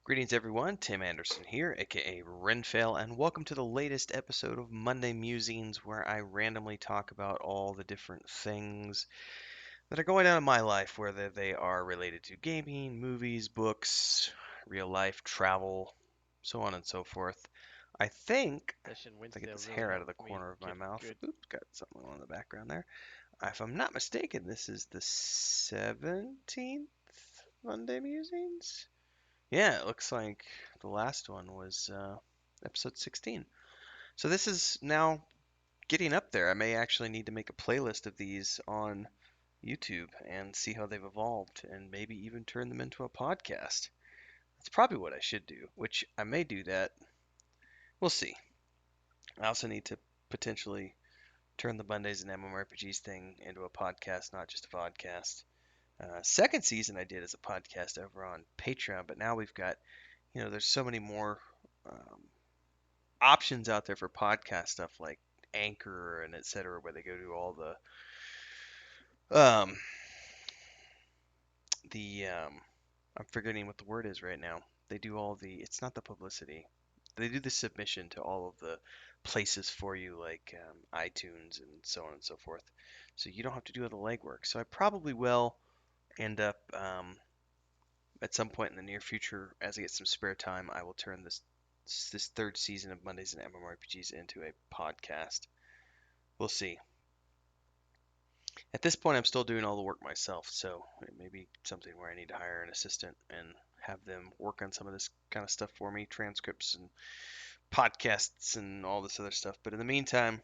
Greetings, everyone. Tim Anderson here, aka Renfail, and welcome to the latest episode of Monday Musings, where I randomly talk about all the different things that are going on in my life, whether they are related to gaming, movies, books, real life, travel, so on and so forth. I think, Session if I get Wednesday will this really hair out of help the me corner of my get mouth, good. oops, got something on the background there. If I'm not mistaken, this is the 17th Monday Musings? Yeah, it looks like the last one was episode 16. So this is now getting up there. I may actually need to make a playlist of these on YouTube and see how they've evolved and maybe even turn them into a podcast. That's probably what I should do, which I may do that. We'll see. I also need to potentially turn the Mondays and MMORPGs thing into a podcast, not just a podcast. Second season I did as a podcast over on Patreon, but now we've got, there's so many more um, options out there for podcast stuff like Anchor and etc., where they go to all um the I'm forgetting what the word is right now. They do all the it's not the publicity. They do the submission to all of the places for you like iTunes and so on and so forth. So you don't have to do all the legwork. So I probably will end up at some point in the near future, as I get some spare time, I will turn this third season of Mondays and MMORPGs into a podcast. We'll see. At this point, I'm still doing all the work myself, so it may be something where I need to hire an assistant and have them work on some of this kind of stuff for me, transcripts and podcasts and all this other stuff. But in the meantime,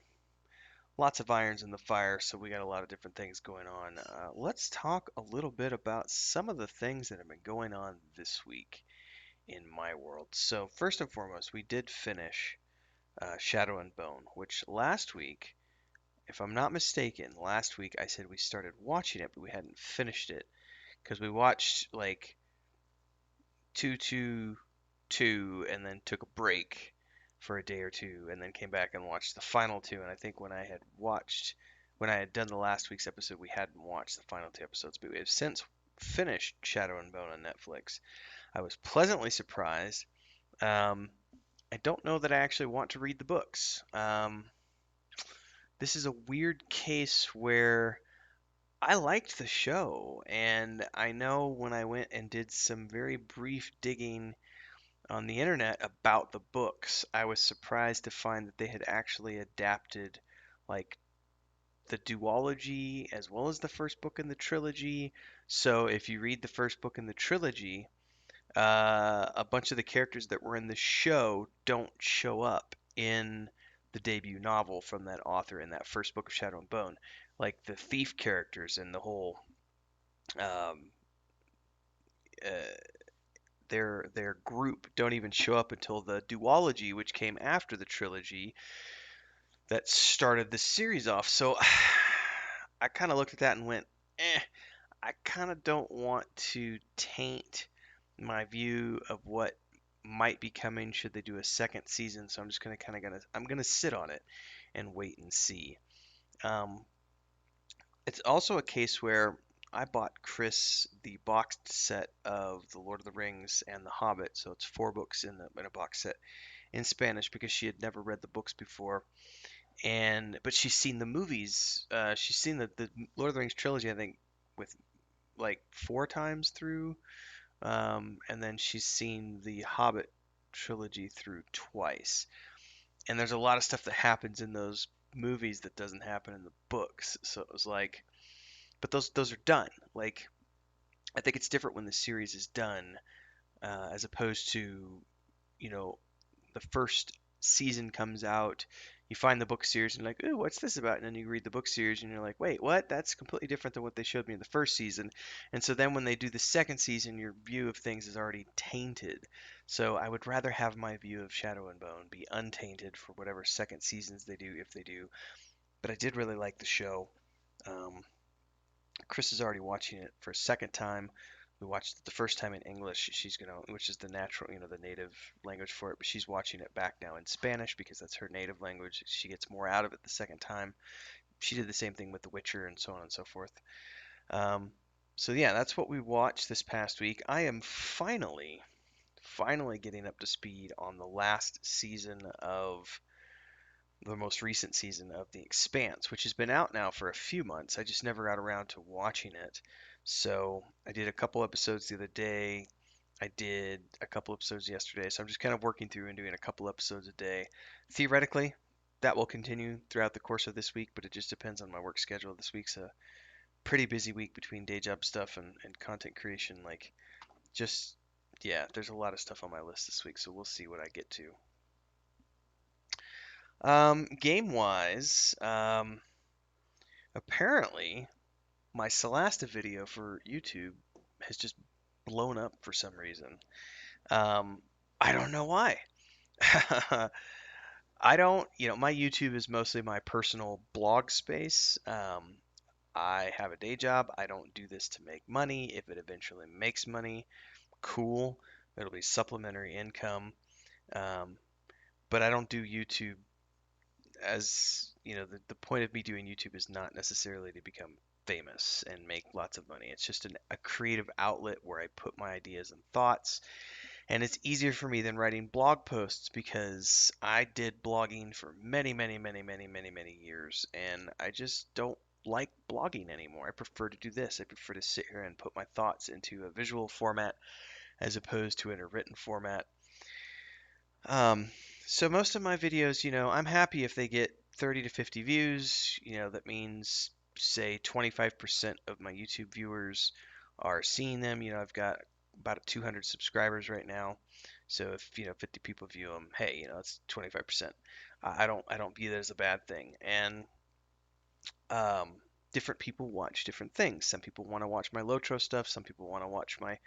lots of irons in the fire, so we got a lot of different things going on. Let's talk a little bit about some of the things that have been going on this week in my world. So first and foremost, we did finish Shadow and Bone, which last week, if I'm not mistaken, last week I said we started watching it, but we hadn't finished it because we watched like two and then took a break for a day or two and then came back and watched the final two. And I think when I had done the last week's episode, we hadn't watched the final two episodes, but we have since finished Shadow and Bone on Netflix. I was pleasantly surprised. Um, I don't know that I actually want to read the books. This is a weird case where I liked the show, and I know when I went and did some very brief digging on the internet about the books, I was surprised to find that they had actually adapted like the duology as well as the first book in the trilogy. So if you read the first book in the trilogy, a bunch of the characters that were in the show don't show up in the debut novel from that author in that first book of Shadow and Bone. Like the thief characters and the whole um, uh, their group don't even show up until the duology, which came after the trilogy that started the series off. So I kind of looked at that and went, I kind of don't want to taint my view of what might be coming should they do a second season. So I'm just I'm gonna sit on it and wait and see. Um, it's also a case where I bought Chris the boxed set of The Lord of the Rings and The Hobbit, so it's four books in a box set in Spanish because she had never read the books before, and but she's seen the movies. She's seen the Lord of the Rings trilogy, I think, with like four times through, and then she's seen the Hobbit trilogy through twice. And there's a lot of stuff that happens in those movies that doesn't happen in the books. So it was like, but those are done. Like I think it's different when the series is done, as opposed to you know the first season comes out, you find the book series and you're like, ooh, what's this about? And then you read the book series and you're like, wait, what? That's completely different than what they showed me in the first season. And so then when they do the second season, your view of things is already tainted. So I would rather have my view of Shadow and Bone be untainted for whatever second seasons they do, if they do. But I did really like the show. Um, Chris is already watching it for a second time. We watched it the first time in English. She's gonna, which is the natural, the native language for it. But she's watching it back now in Spanish because that's her native language. She gets more out of it the second time. She did the same thing with The Witcher and so on and so forth. Um, so yeah, that's what we watched this past week. I am finally getting up to speed on the last season of the most recent season of The Expanse, which has been out now for a few months. I just never got around to watching it. So I did a couple episodes the other day. I did a couple episodes yesterday. So I'm just kind of working through and doing a couple episodes a day. Theoretically, that will continue throughout the course of this week, but it just depends on my work schedule. This week's a pretty busy week between day job stuff and content creation. Like, just, yeah, there's a lot of stuff on my list this week, so we'll see what I get to. Game wise, apparently my Solasta video for YouTube has just blown up for some reason. Um, I don't know why. I don't, my YouTube is mostly my personal blog space. I have a day job. I don't do this to make money. If it eventually makes money, cool. It'll be supplementary income. Um, but I don't do YouTube as the point of me doing YouTube is not necessarily to become famous and make lots of money. It's just a creative outlet where I put my ideas and thoughts, and it's easier for me than writing blog posts because I did blogging for many, many, many, many, many, many years, and I just don't like blogging anymore. I prefer to do this. I prefer to sit here and put my thoughts into a visual format as opposed to in a written format. Um, so most of my videos, I'm happy if they get 30 to 50 views. That means, say, 25% of my YouTube viewers are seeing them. I've got about 200 subscribers right now. So if, 50 people view them, hey, it's 25%. I don't view that as a bad thing. And um, different people watch different things. Some people want to watch my Lotro stuff. Some people want to watch my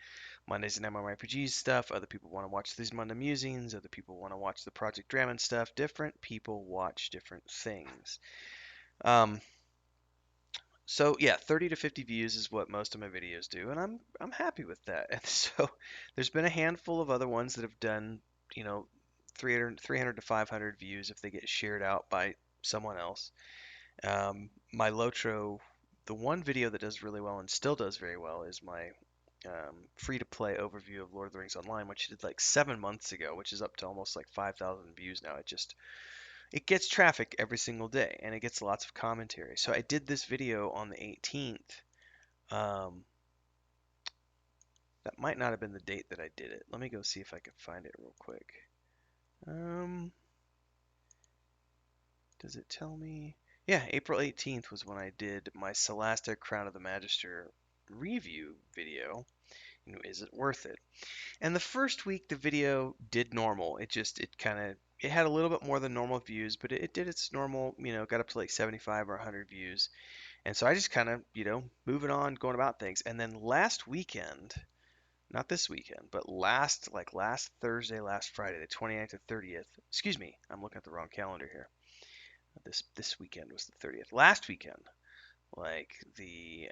Mondays and MMORPGs stuff. Other people want to watch these Monday Musings. Other people want to watch the Project Drammon stuff. Different people watch different things. Um, so yeah, 30 to 50 views is what most of my videos do, and I'm happy with that. And so there's been a handful of other ones that have done, you know, 300 to 500 views if they get shared out by someone else. My Lotro, the one video that does really well and still does very well is my free-to-play overview of Lord of the Rings Online, which I did like 7 months ago, which is up to almost like 5,000 views now. It gets traffic every single day, and it gets lots of commentary. So I did this video on the 18th. Um, that might not have been the date that I did it. Let me go see if I can find it real quick. Um, does it tell me? Yeah, April 18th was when I did my Solasta Crown of the Magister review video. Is it worth it? And the first week the video did normal. It had a little bit more than normal views, but it did its normal, got up to like 75 or 100 views. And so I just kind of, moving on, going about things. And then last weekend, not this weekend, but last Thursday, last Friday, the 29th to 30th. Excuse me, I'm looking at the wrong calendar here. This weekend was the 30th. Last weekend, like the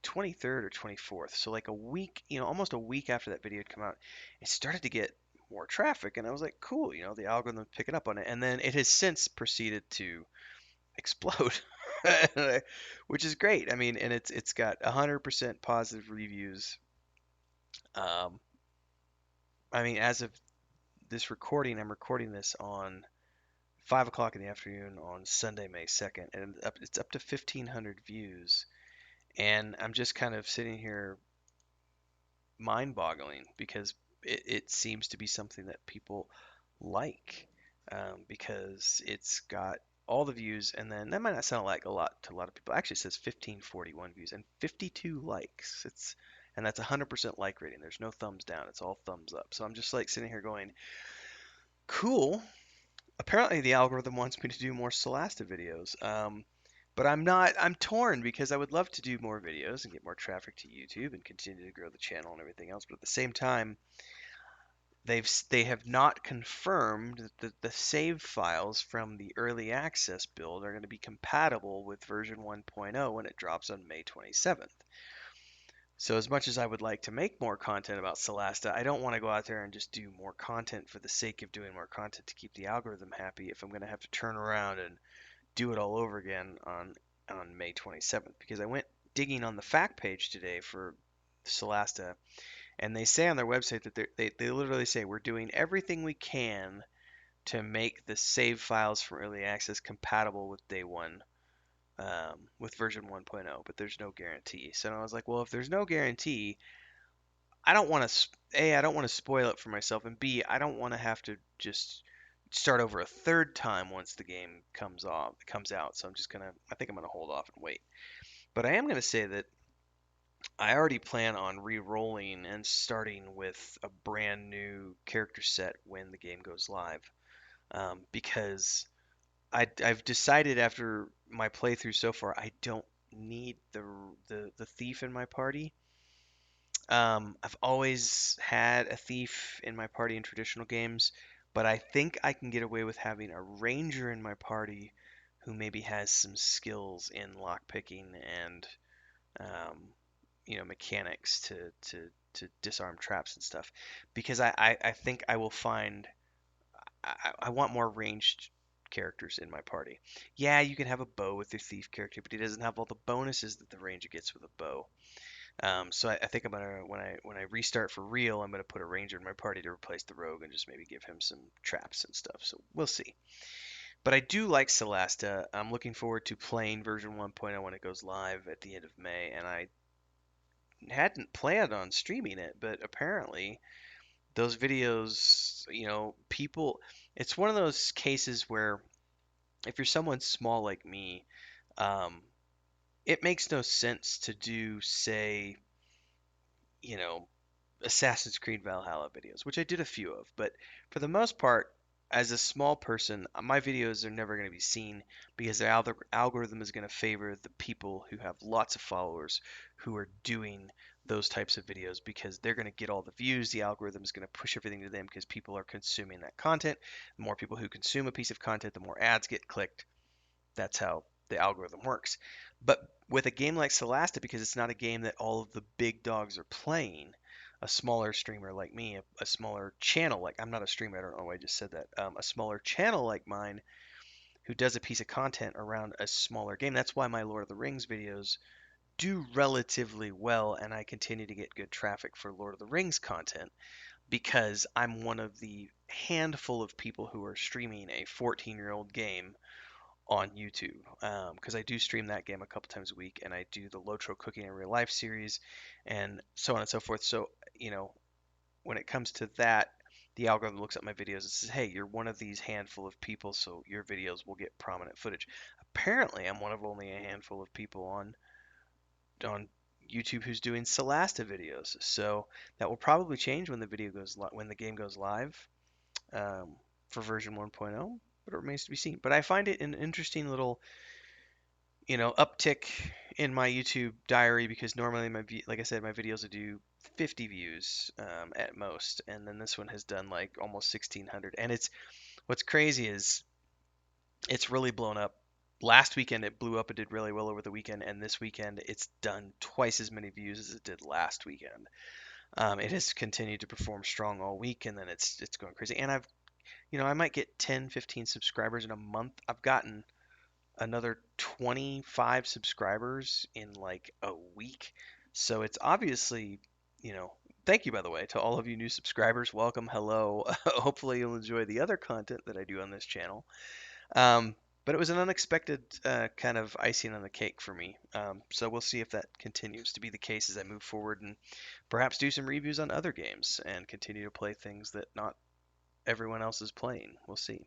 23rd or 24th. So like a week, almost a week after that video had come out, it started to get more traffic, and I was like, cool, the algorithm picking up on it, and then it has since proceeded to explode, which is great. I mean, and it's got 100% positive reviews. Um, I mean, as of this recording, I'm recording this on 5 o'clock in the afternoon on Sunday, May 2nd, and it's up to 1,500 views. And I'm just kind of sitting here mind-boggling because it seems to be something that people like, because it's got all the views, and then that might not sound like a lot to a lot of people. Actually, it says 1541 views and 52 likes. And that's 100% like rating. There's no thumbs down. It's all thumbs up. So I'm just like sitting here going, cool. Apparently the algorithm wants me to do more Solasta videos. But I'm not, I'm torn because I would love to do more videos and get more traffic to YouTube and continue to grow the channel and everything else. But at the same time, they have not confirmed that the save files from the early access build are going to be compatible with version 1.0 when it drops on May 27th. So as much as I would like to make more content about Solasta, I don't want to go out there and just do more content for the sake of doing more content to keep the algorithm happy if I'm going to have to turn around and do it all over again on May 27th, because I went digging on the fact page today for Solasta, And they say on their website that they literally say we're doing everything we can to make the save files from early access compatible with day one, with version 1.0, but there's no guarantee. So I was like, well, if there's no guarantee, I don't want to, A, I don't want to spoil it for myself, and B, I don't want to have to just start over a third time once the game comes out. So I think I'm gonna hold off and wait. But I am gonna say that I already plan on re-rolling and starting with a brand new character set when the game goes live, because I've decided after my playthrough so far I don't need the thief in my party. I've always had a thief in my party in traditional games, but I think I can get away with having a ranger in my party who maybe has some skills in lockpicking and um, mechanics to disarm traps and stuff. Because I think I will find I want more ranged characters in my party. Yeah, you can have a bow with your thief character, but he doesn't have all the bonuses that the ranger gets with a bow. So I think I'm gonna when I restart for real, I'm gonna put a ranger in my party to replace the rogue and just maybe give him some traps and stuff. So we'll see. But I do like Solasta. I'm looking forward to playing version 1.0 when it goes live at the end of May, and I hadn't planned on streaming it, but apparently those videos, people, it's one of those cases where if you're someone small like me, um, it makes no sense to do, say, you know, Assassin's Creed Valhalla videos, which I did a few of, but for the most part, as a small person, my videos are never going to be seen because the algorithm is going to favor the people who have lots of followers who are doing those types of videos because they're going to get all the views. The algorithm is going to push everything to them because people are consuming that content. The more people who consume a piece of content, the more ads get clicked. That's how the algorithm works. But with a game like Solasta, because it's not a game that all of the big dogs are playing, a smaller streamer like me, a smaller channel like I'm not a streamer, I don't know why I just said that. A smaller channel like mine who does a piece of content around a smaller game. That's why my Lord of the Rings videos do relatively well, and I continue to get good traffic for Lord of the Rings content because I'm one of the handful of people who are streaming a 14-year-old game on YouTube, because I do stream that game a couple times a week, and I do the Lotro Cooking in Real Life series, and so on and so forth. So, when it comes to that, the algorithm looks at my videos and says, "Hey, you're one of these handful of people, so your videos will get prominent footage." Apparently, I'm one of only a handful of people on YouTube who's doing Solasta videos, so that will probably change when the game goes live, um, for version 1.0, but it remains to be seen. But I find it an interesting little uptick in my YouTube diary because normally like I said, my videos would do 50 views, at most, and then this one has done like almost 1,600. And what's crazy is it's really blown up. Last weekend it blew up. It did really well over the weekend, and this weekend it's done twice as many views as it did last weekend. It has continued to perform strong all week, and then it's going crazy. And I might get 10, 15 subscribers in a month. I've gotten another 25 subscribers in like a week. So it's obviously, thank you, by the way, to all of you new subscribers. Welcome. Hello. Hopefully you'll enjoy the other content that I do on this channel. But it was an unexpected, kind of icing on the cake for me. So we'll see if that continues to be the case as I move forward and perhaps do some reviews on other games and continue to play things that not everyone else is playing. We'll see.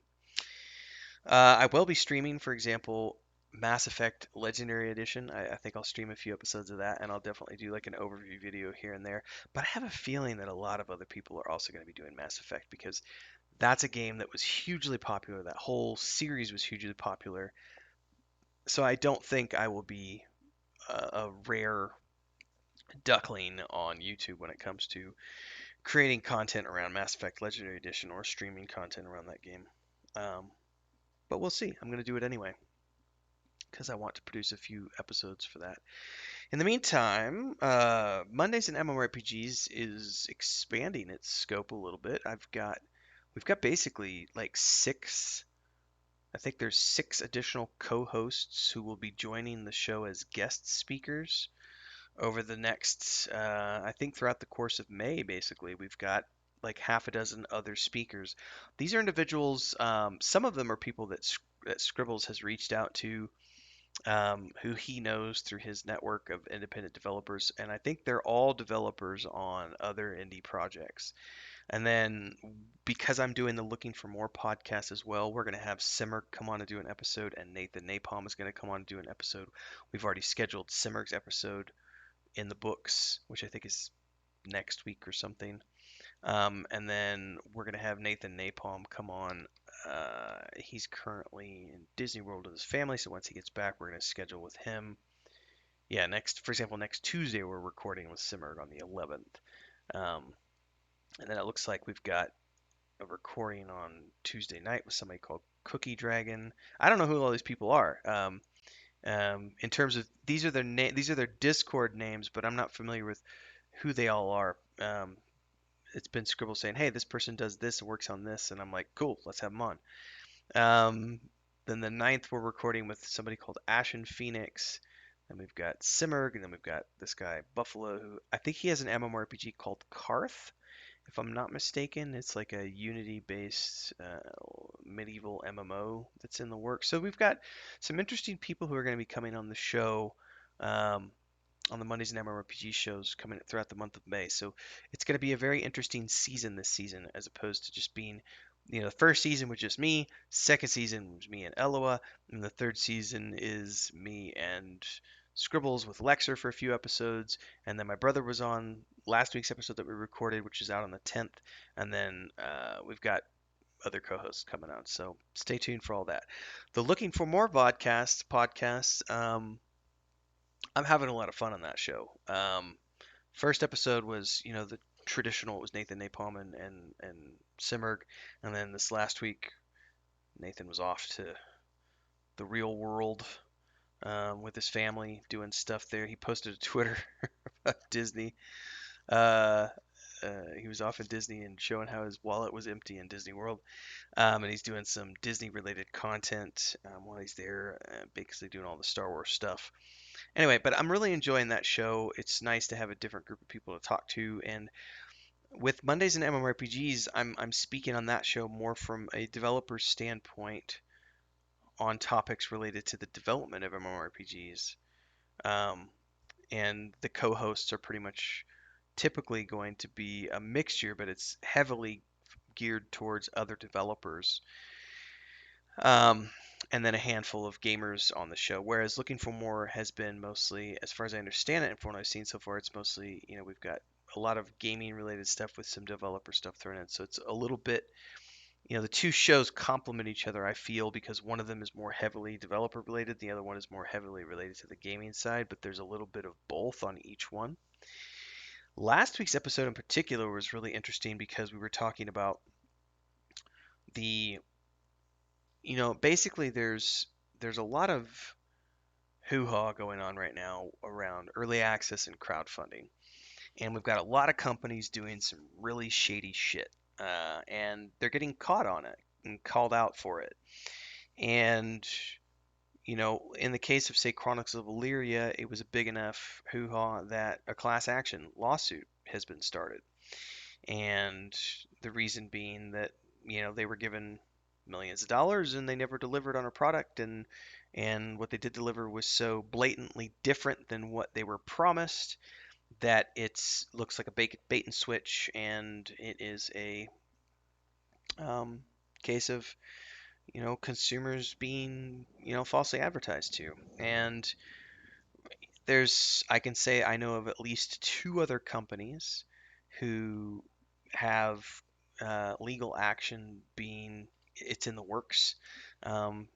I will be streaming, for example, Mass Effect Legendary Edition. I think I'll stream a few episodes of that, and I'll definitely do like an overview video here and there. But I have a feeling that a lot of other people are also going to be doing Mass Effect because that's a game that was hugely popular. That whole series was hugely popular. So I don't think I will be a rare duckling on YouTube when it comes to creating content around Mass Effect Legendary Edition or streaming content around that game. Um, but we'll see. I'm going to do it anyway, because I want to produce a few episodes for that. In the meantime, Mondays in MMORPGs is expanding its scope a little bit. We've got basically like six. I think there's six additional co-hosts who will be joining the show as guest speakers. over the next, I think throughout the course of May, basically, we've got like half a dozen other speakers. These are individuals, some of them are people that Scribbles has reached out to, who he knows through his network of independent developers, and I think they're all developers on other indie projects. And then because I'm doing the Looking for More podcast as well, we're going to have Simmer come on to do an episode, and Nathan Napalm is going to come on to do an episode. We've already scheduled Simmer's episode in the books, which I think is next week or something. And then we're going to have Nathan Napalm come on. He's currently in Disney World with his family, so once he gets back, we're going to schedule with him. Yeah, for example, next Tuesday we're recording with Simmer on the 11th. Um, and then it looks like we've got a recording on Tuesday night with somebody called Cookie Dragon. I don't know who all these people are. In terms of these are their Discord names, but I'm not familiar with who they all are. It's been Scribble saying, "Hey, this person does this and works on this," and I'm like, "Cool, let's have them on." Um, then the ninth, we're recording with somebody called Ashen Phoenix. And we've got Simmerg, and then we've got this guy Buffalo, who I think he has an MMORPG called Karth, if I'm not mistaken. It's like a Unity-based medieval MMO that's in the works. So we've got some interesting people who are going to be coming on the show. Um, on the Mondays and MMORPG shows coming throughout the month of May. So it's going to be a very interesting season this season, as opposed to just being, the first season was just me, second season was me and Eloa, and the third season is me and Scribbles with Lexer for a few episodes, and then my brother was on last week's episode that we recorded, which is out on the 10th, and then we've got other co-hosts coming out. So stay tuned for all that. The Looking for More podcast. I'm having a lot of fun on that show. First episode was, the traditional. It was Nathan Napalm and Simmerg, and then this last week, Nathan was off to the real world with his family doing stuff there. He posted a Twitter about Disney. Uh, he was off at Disney and showing how his wallet was empty in Disney World. And he's doing some Disney related content while he's there, basically doing all the Star Wars stuff. Anyway, but I'm really enjoying that show. It's nice to have a different group of people to talk to, and with Mondays and MMORPGs, I'm speaking on that show more from a developer's standpoint on topics related to the development of MMORPGs. Um, and the co-hosts are pretty much typically going to be a mixture, but it's heavily geared towards other developers. Um, and then a handful of gamers on the show. Whereas Looking for More has been mostly, as far as I understand it, and from what I've seen so far, it's mostly, we've got a lot of gaming related stuff with some developer stuff thrown in. So it's a little bit, the two shows complement each other, I feel, because one of them is more heavily developer related, the other one is more heavily related to the gaming side, but there's a little bit of both on each one. Last week's episode in particular was really interesting because we were talking about the basically there's a lot of hoo-ha going on right now around early access and crowdfunding, and we've got a lot of companies doing some really shady shit, and they're getting caught on it and called out for it. And in the case of say Chronicles of Illyria, it was a big enough hoo-ha that a class action lawsuit has been started, and the reason being that they were given millions of dollars and they never delivered on a product, and what they did deliver was so blatantly different than what they were promised that it looks like a bait and switch, and it is a um, case of consumers being falsely advertised to. And I can say I know of at least two other companies who have legal action it's in the works, um,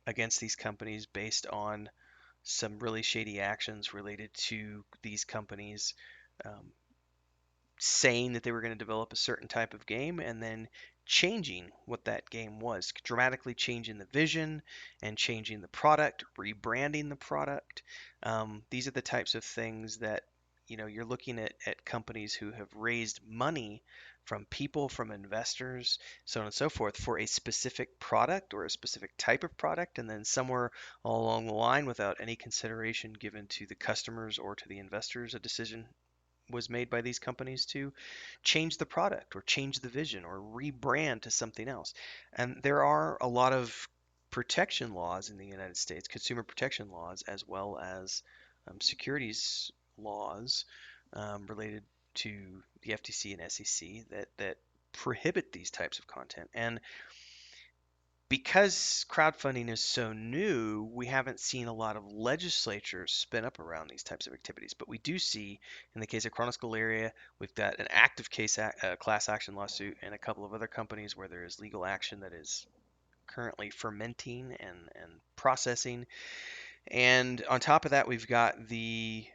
against these companies based on some really shady actions related to these companies, um, saying that they were going to develop a certain type of game and then changing what that game was, dramatically changing the vision and changing the product, rebranding the product. These are the types of things that you're looking at companies who have raised money from people, from investors, so on and so forth, for a specific product or a specific type of product, and then somewhere all along the line, without any consideration given to the customers or to the investors, a decision was made by these companies to change the product or change the vision or rebrand to something else. And there are a lot of protection laws in the United States, consumer protection laws, as well as securities laws related to the FTC and SEC that prohibit these types of content. And because crowdfunding is so new, we haven't seen a lot of legislatures spin up around these types of activities. But we do see, in the case of Chronicle area, we've got an active class action lawsuit and a couple of other companies where there is legal action that is currently fermenting and processing. And on top of that, we've got the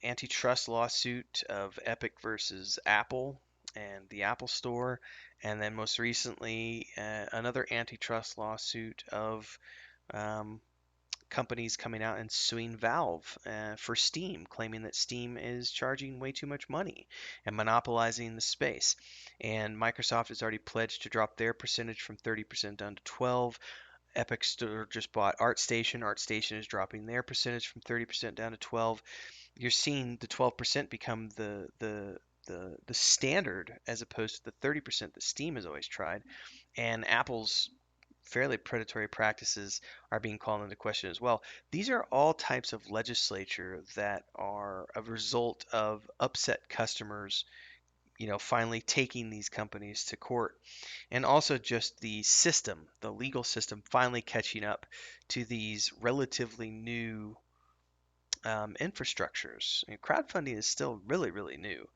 antitrust lawsuit of Epic versus Apple and the Apple Store. And then most recently, another antitrust lawsuit of um, companies coming out and suing Valve for Steam, claiming that Steam is charging way too much money and monopolizing the space. And Microsoft has already pledged to drop their percentage from 30% down to 12. Epic Store just bought ArtStation. ArtStation is dropping their percentage from 30% down to 12. You're seeing the 12% become the standard as opposed to the 30% that Steam has always tried. And Apple's fairly predatory practices are being called into question as well. These are all types of legislature that are a result of upset customers, finally taking these companies to court, and also just the system, the legal system, finally catching up to these relatively new infrastructures. And crowdfunding is still really, really new.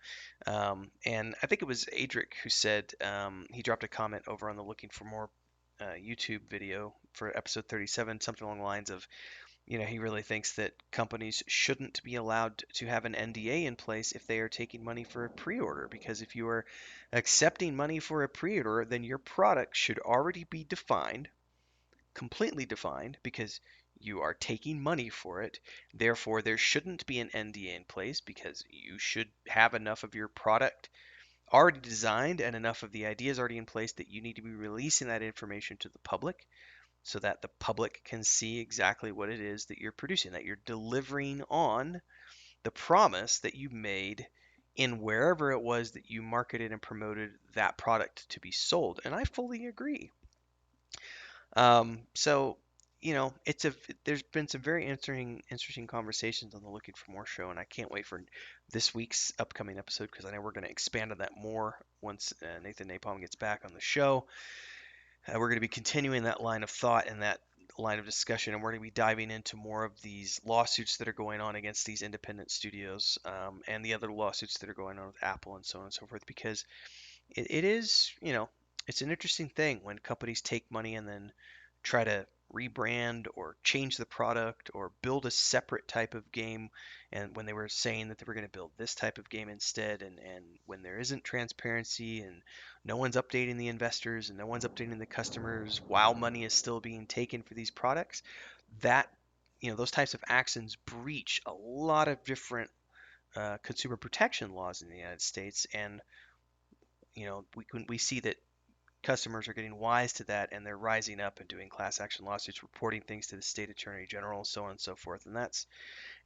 And I think it was Adric who said he dropped a comment over on the Looking for More YouTube video for episode 37, something along the lines of, he really thinks that companies shouldn't be allowed to have an NDA in place if they are taking money for a pre-order, because if you are accepting money for a pre-order, then your product should already be defined, completely defined, because you are taking money for it. Therefore, there shouldn't be an NDA in place because you should have enough of your product already designed and enough of the ideas already in place that you need to be releasing that information to the public so that the public can see exactly what it is that you're producing, that you're delivering on the promise that you made in wherever it was that you marketed and promoted that product to be sold. And I fully agree. So, it's there's been some very interesting conversations on the Looking for More show, and I can't wait for this week's upcoming episode because I know we're going to expand on that more once Nathan Napalm gets back on the show. We're going to be continuing that line of thought and that line of discussion, and we're going to be diving into more of these lawsuits that are going on against these independent studios and the other lawsuits that are going on with Apple and so on and so forth, because it is, it's an interesting thing when companies take money and then try to rebrand or change the product or build a separate type of game, and when they were saying that they were going to build this type of game instead, and when there isn't transparency and no one's updating the investors and no one's updating the customers while money is still being taken for these products, that those types of actions breach a lot of different consumer protection laws in the United States. And we see that customers are getting wise to that, and they're rising up and doing class action lawsuits, reporting things to the state attorney general, so on and so forth. And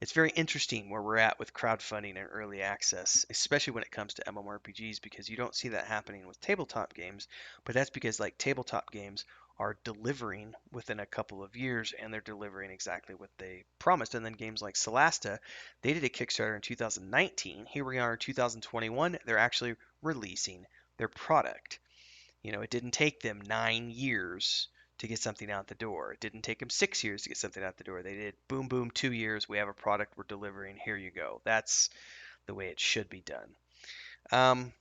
it's very interesting where we're at with crowdfunding and early access, especially when it comes to MMORPGs, because you don't see that happening with tabletop games. But that's because like tabletop games are delivering within a couple of years, and they're delivering exactly what they promised. And then games like Solasta, they did a Kickstarter in 2019. Here we are in 2021. They're actually releasing their product. It didn't take them 9 years to get something out the door. It didn't take them 6 years to get something out the door. They did boom, boom, 2 years. We have a product we're delivering. Here you go. That's the way it should be done. Um,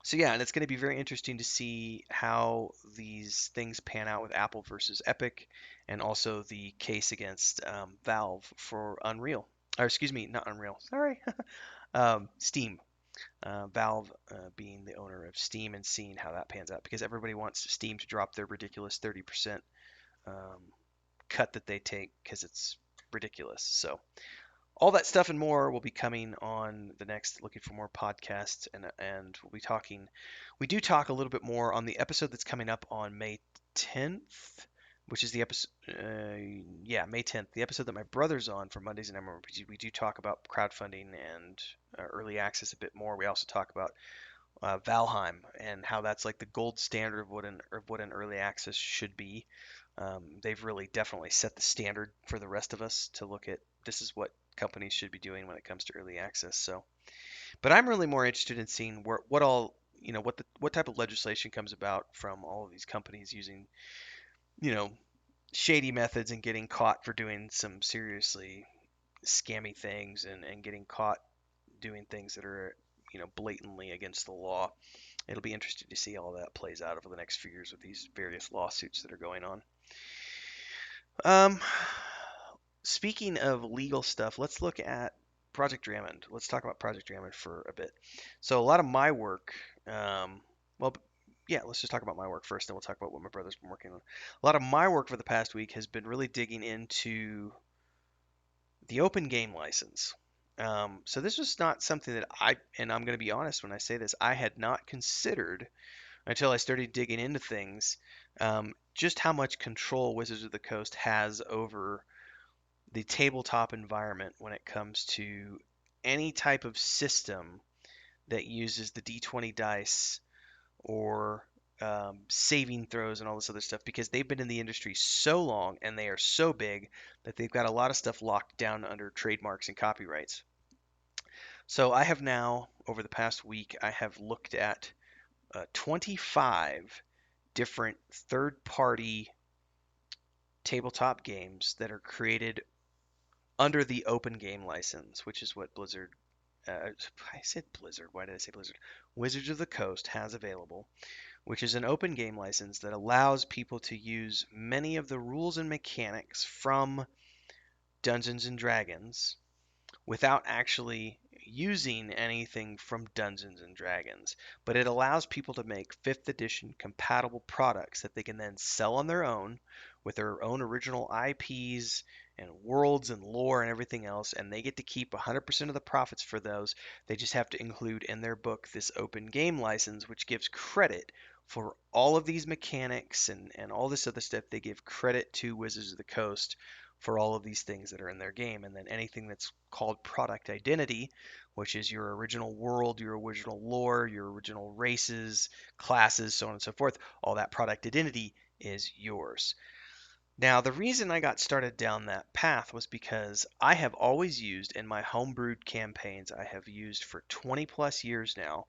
so yeah, and it's going to be very interesting to see how these things pan out with Apple versus Epic, and also the case against Valve for Unreal. Or excuse me, not Unreal. Sorry, Steam. Valve being the owner of Steam, and seeing how that pans out, because everybody wants Steam to drop their ridiculous 30% cut that they take because it's ridiculous. So All that stuff and more will be coming on the next Looking for More podcast, and we'll be talking. We do talk a little bit more on the episode that's coming up on May 10th, which is the episode. Yeah, May 10th, the episode that my brother's on for Mondays and MMORPGs. We do talk about crowdfunding and early access a bit more. We also talk about Valheim and how that's like the gold standard of what an early access should be. They've really definitely set the standard for the rest of us to look at. This is what companies should be doing when it comes to early access. So, but I'm really more interested in seeing what all what type of legislation comes about from all of these companies using you know shady methods and getting caught for doing some seriously scammy things and getting caught doing things that are blatantly against the law. It'll be interesting to see how all that plays out over the next few years with these various lawsuits that are going on. Um, Speaking of legal stuff, let's look at Project Drummond. Let's talk about Project Drummond for a bit. So a lot of my work, well, yeah, let's just talk about my work first, then we'll talk about what my brother's been working on. A lot of my work for the past week has been really digging into the open game license. So this was not something that and I'm going to be honest when I say this, I had not considered until I started digging into things, just how much control Wizards of the Coast has over the tabletop environment when it comes to any type of system that uses the D20 dice or saving throws and all this other stuff because they've been in the industry so long and they are so big that they've got a lot of stuff locked down under trademarks and copyrights. So I have now, over the past week, I have looked at 25 different third-party tabletop games that are created under the open game license, which is what Blizzard, I said Blizzard, why did I say Blizzard? Wizards of the Coast has available, which is an open game license that allows people to use many of the rules and mechanics from Dungeons and Dragons without actually using anything from Dungeons and Dragons, but it allows people to make 5th edition compatible products that they can then sell on their own with their own original IPs and worlds and lore and everything else, and they get to keep 100% of the profits for those. They just have to include in their book this open game license, which gives credit for all of these mechanics and all this other stuff. They give credit to Wizards of the Coast for all of these things that are in their game. And then anything that's called product identity, which is your original world, your original lore, your original races, classes, so on and so forth, all that product identity is yours. Now, the reason I got started down that path was because I have always used in my homebrewed campaigns, I have used for 20 plus years now,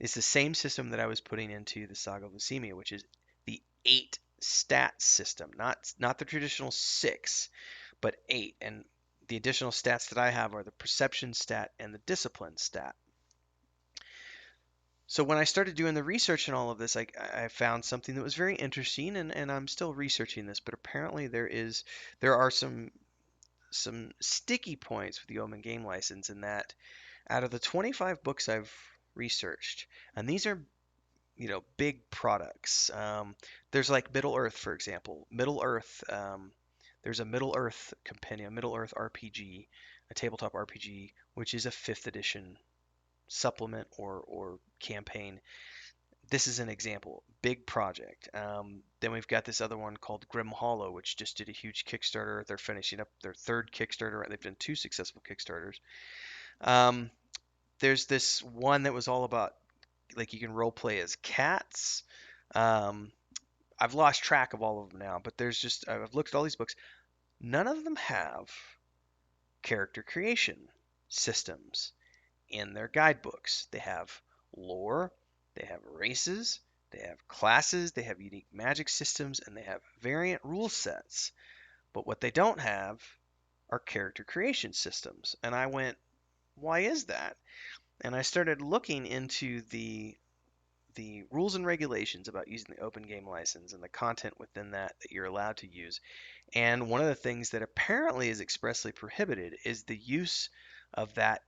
is the same system that I was putting into the Saga of Lucemia, which is the 8 stat system, not the traditional 6, but 8. And the additional stats that I have are the perception stat and the discipline stat. So when I started doing the research and all of this, I found something that was very interesting, and I'm still researching this, but apparently there are some sticky points with the Omen game license in that out of the 25 books I've researched, and these are big products. There's like Middle Earth, for example. Middle Earth, there's a Middle Earth compendium, Middle Earth RPG, a tabletop RPG, which is a 5th edition supplement or campaign. This is an example, big project. Then we've got this other one called Grim Hollow, which just did a huge Kickstarter. They're finishing up their 3rd Kickstarter. They've done 2 successful Kickstarters. Um, there's this one that was all about like you can role play as cats. Um, I've lost track of all of them now, but I've looked at all these books. None of them have character creation systems in their guidebooks. They have lore, they have races, they have classes, they have unique magic systems, and they have variant rule sets. But what they don't have are character creation systems. And I went, why is that? And I started looking into the rules and regulations about using the open game license and the content within that you're allowed to use. And one of the things that apparently is expressly prohibited is the use of that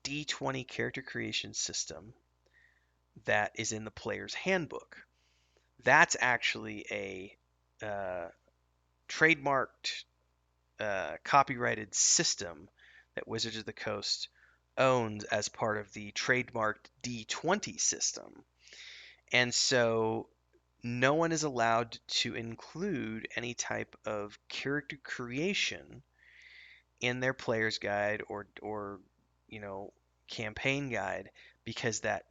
D20 character creation system that is in the player's handbook. That's actually a trademarked, copyrighted system that Wizards of the Coast owns as part of the trademarked D20 system. And so no one is allowed to include any type of character creation in their player's guide or you know campaign guide because that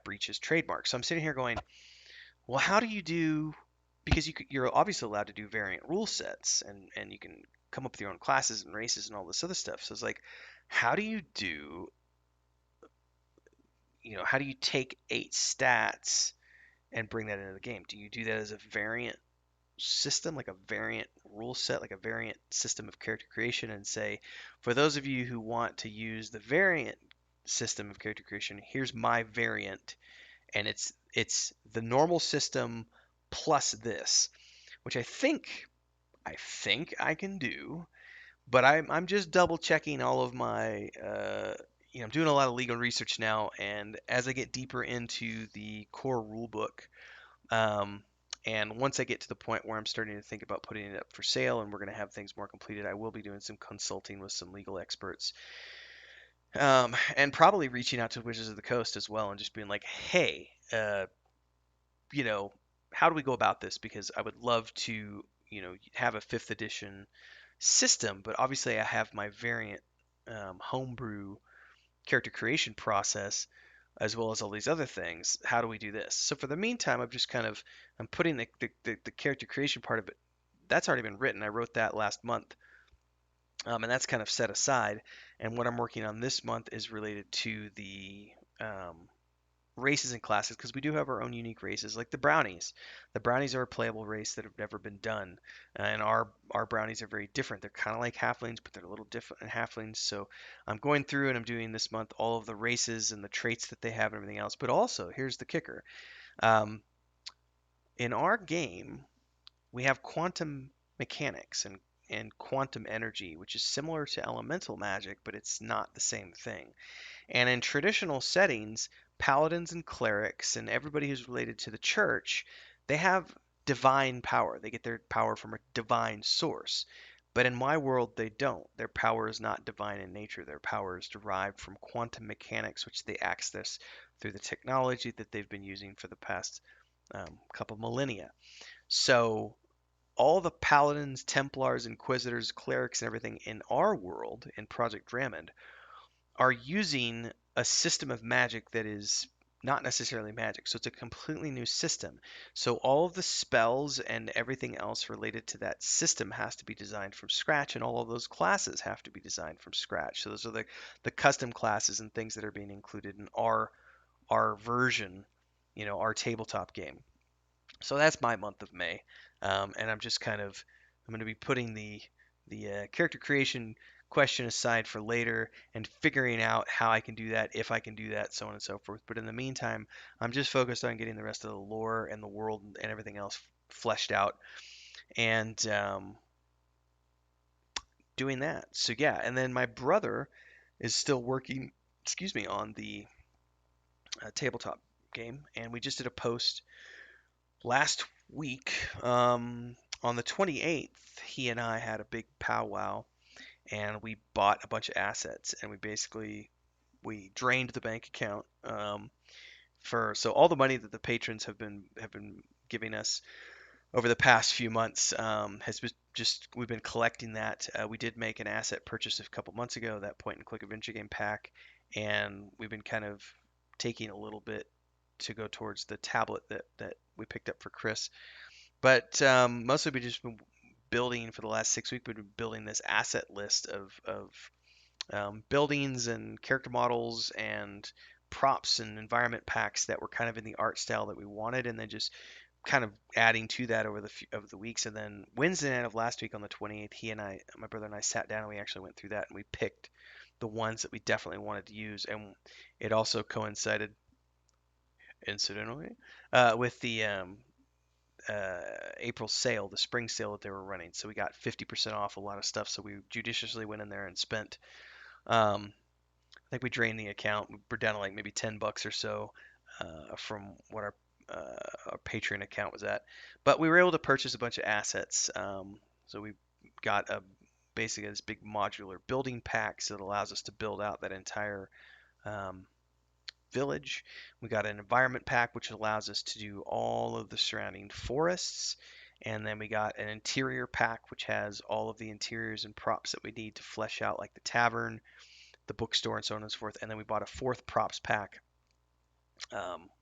breaches trademark. So I'm sitting here going, well, how do you do? Because you're obviously allowed to do variant rule sets and you can come up with your own classes and races and all this other stuff. So it's like, how do you do? How do you take 8 stats and bring that into the game? Do you do that as a variant system, like a variant rule set, like a variant system of character creation, and say, for those of you who want to use the variant system of character creation, here's my variant, and it's the normal system plus this, which I think I can do, but I'm just double checking all of my I'm doing a lot of legal research now, and as I get deeper into the core rule book, um, and once I get to the point where I'm starting to think about putting it up for sale and we're going to have things more completed, I will be doing some consulting with some legal experts, and probably reaching out to Wizards of the Coast as well and just being like, hey, you know, how do we go about this? Because I would love to, have a fifth edition system, but obviously I have my variant homebrew character creation process as well as all these other things. How do we do this? So for the meantime, I'm putting the character creation part of it. That's already been written. I wrote that last month, and that's kind of set aside. And what I'm working on this month is related to the races and classes because we do have our own unique races, like the brownies. The brownies are a playable race that have never been done, and our brownies are very different. They're kind of like halflings, but they're a little different than halflings. So I'm going through and I'm doing this month all of the races and the traits that they have and everything else. But also, here's the kicker: um, in our game, we have quantum mechanics and quantum energy, which is similar to elemental magic, but it's not the same thing. And in traditional settings, paladins and clerics and everybody who's related to the church, they have divine power. They get their power from a divine source. But in my world, they don't. Their power is not divine in nature. Their power is derived from quantum mechanics, which they access through the technology that they've been using for the past couple millennia. So all the paladins, templars, inquisitors, clerics, and everything in our world, in Project Drummond, are using a system of magic that is not necessarily magic. So it's a completely new system. So all of the spells and everything else related to that system has to be designed from scratch, and all of those classes have to be designed from scratch. So those are the custom classes and things that are being included in our version, our tabletop game. So that's my month of May, and I'm going to be putting the character creation question aside for later and figuring out how I can do that, if I can do that, so on and so forth. But in the meantime, I'm just focused on getting the rest of the lore and the world and everything else fleshed out and doing that. So yeah, and then my brother is still working, excuse me, on the tabletop game, and we just did a post last week, on the 28th, he and I had a big powwow and we bought a bunch of assets and we drained the bank account, for so all the money that the patrons have been giving us over the past few months, has been just we've been collecting that. We did make an asset purchase a couple months ago, that point and click adventure game pack, and we've been kind of taking a little bit to go towards the tablet that we picked up for Chris. But mostly we just been building for the last 6 weeks. We've been building this asset list of buildings and character models and props and environment packs that were kind of in the art style that we wanted, and then just kind of adding to that over the weeks. And then Wednesday night of last week on the 28th, my brother and I sat down and we actually went through that and we picked the ones that we definitely wanted to use. And it also coincided, incidentally, with the April sale, the spring sale that they were running. So we got 50% off a lot of stuff. So we judiciously went in there and spent. I think we drained the account. We're down to like maybe $10 or so, from what our Patreon account was at. But we were able to purchase a bunch of assets. So we got basically this big modular building packs that allows us to build out that entire um, village. We got an environment pack, which allows us to do all of the surrounding forests. And then we got an interior pack, which has all of the interiors and props that we need to flesh out, like the tavern, the bookstore, and so on and so forth. And then we bought a fourth props pack,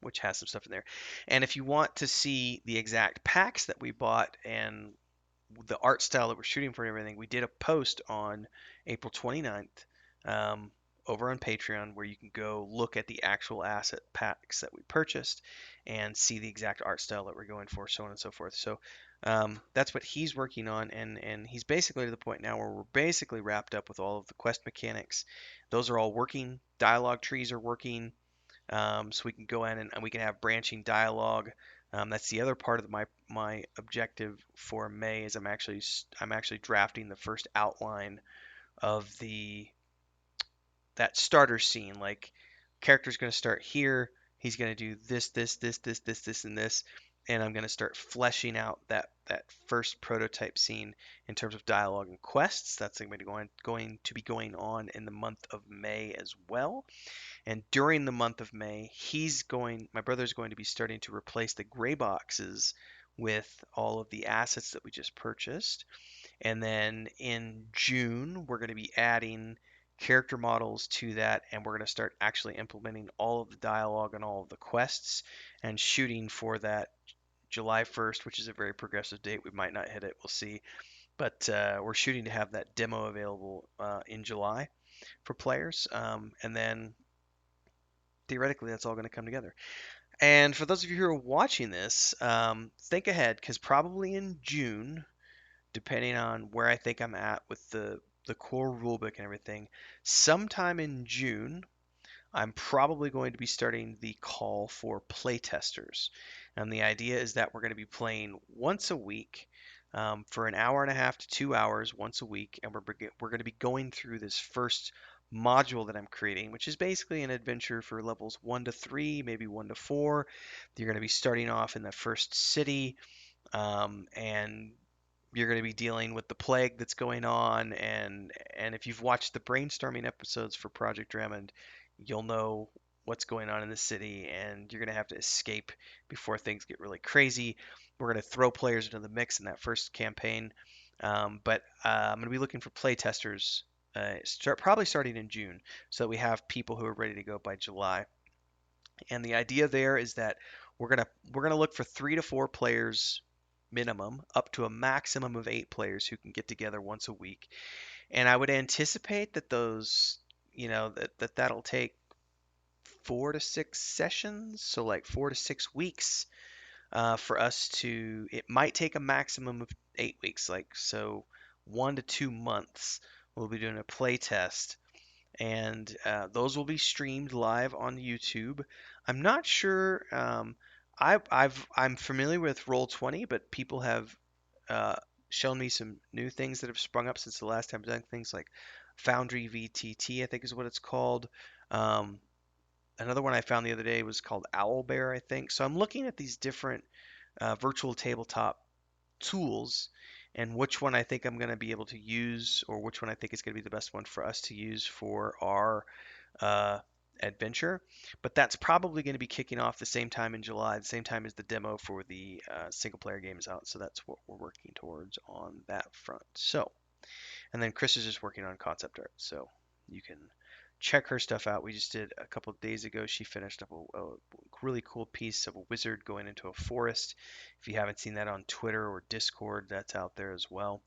which has some stuff in there. And if you want to see the exact packs that we bought and the art style that we're shooting for and everything, we did a post on April 29th um, over on Patreon where you can go look at the actual asset packs that we purchased and see the exact art style that we're going for, so on and so forth. So that's what he's working on, and he's basically to the point now where we're basically wrapped up with all of the quest mechanics. Those are all working. Dialogue trees are working. So we can go in and we can have branching dialogue. That's the other part of my objective for May is I'm actually drafting the first outline of the that starter scene. Like, character's going to start here. He's going to do this, and this, and I'm going to start fleshing out that first prototype scene in terms of dialogue and quests. That's going to be going on in the month of May as well. And during the month of May, my brother's going to be starting to replace the gray boxes with all of the assets that we just purchased. And then in June, we're going to be adding character models to that, and we're going to start actually implementing all of the dialogue and all of the quests and shooting for that July 1st, which is a very progressive date. We might not hit it, we'll see. But we're shooting to have that demo available in July for players. And then theoretically that's all going to come together. And for those of you who are watching this, think ahead because probably in June, depending on where I think I'm at with the core rulebook and everything, sometime in June, I'm probably going to be starting the call for playtesters. And the idea is that we're going to be playing once a week for an hour and a half to 2 hours once a week. And we're going to be going through this first module that I'm creating, which is basically an adventure for levels 1 to 3, maybe 1 to 4. You're going to be starting off in the first city, and you're going to be dealing with the plague that's going on, and if you've watched the brainstorming episodes for Project Drummond, you'll know what's going on in the city, and you're going to have to escape before things get really crazy. We're going to throw players into the mix in that first campaign, but I'm going to be looking for play testers probably starting in June, so that we have people who are ready to go by July. And the idea there is that we're gonna look for 3 to 4 players minimum, up to a maximum of 8 players who can get together once a week. And I would anticipate that those, that'll take 4 to 6 sessions, so like 4 to 6 weeks for us to. It might take a maximum of 8 weeks, like so 1 to 2 months. We'll be doing a play test and those will be streamed live on YouTube. I'm not sure. I'm familiar with Roll20, but people have uh, shown me some new things that have sprung up since the last time I've done things like Foundry VTT, I think is what it's called. Um, Another one I found the other day was called Owlbear, I think. So I'm looking at these different virtual tabletop tools and which one I think I'm going to be able to use or which one I think is going to be the best one for us to use for our uh, adventure. But that's probably going to be kicking off the same time in July, the same time as the demo for the single player game is out. So that's what we're working towards on that front. So, and then Chris is just working on concept art. So you can check her stuff out. We just did a couple of days ago. She finished up a really cool piece of a wizard going into a forest. If you haven't seen that on Twitter or Discord, that's out there as well.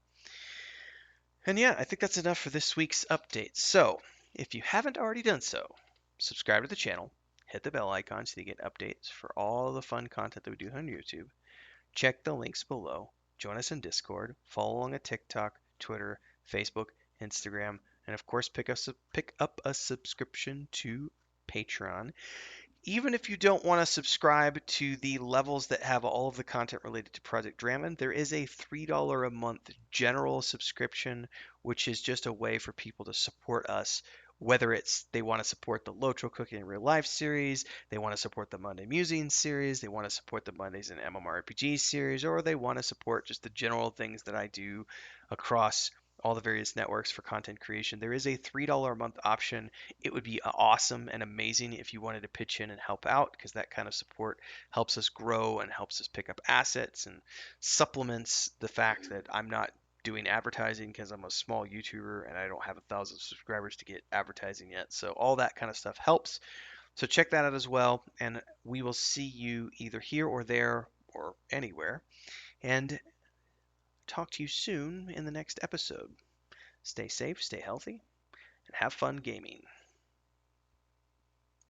And yeah, I think that's enough for this week's update. So if you haven't already done so, subscribe to the channel, hit the bell icon so you get updates for all the fun content that we do on YouTube. Check the links below. Join us in Discord. Follow along at TikTok, Twitter, Facebook, Instagram, and of course, pick up a subscription to Patreon. Even if you don't want to subscribe to the levels that have all of the content related to Project Drammond, there is a $3 a month general subscription, which is just a way for people to support us. Whether it's they want to support the Lotro Cooking in Real Life series, they want to support the Monday Musings series, they want to support the Mondays in MMORPGs series, or they want to support just the general things that I do across all the various networks for content creation. There is a $3 a month option. It would be awesome and amazing if you wanted to pitch in and help out, because that kind of support helps us grow and helps us pick up assets and supplements the fact that I'm not doing advertising because I'm a small YouTuber and I don't have 1,000 subscribers to get advertising yet. So all that kind of stuff helps. So check that out as well, and we will see you either here or there or anywhere, and talk to you soon in the next episode. Stay safe, stay healthy, and have fun gaming.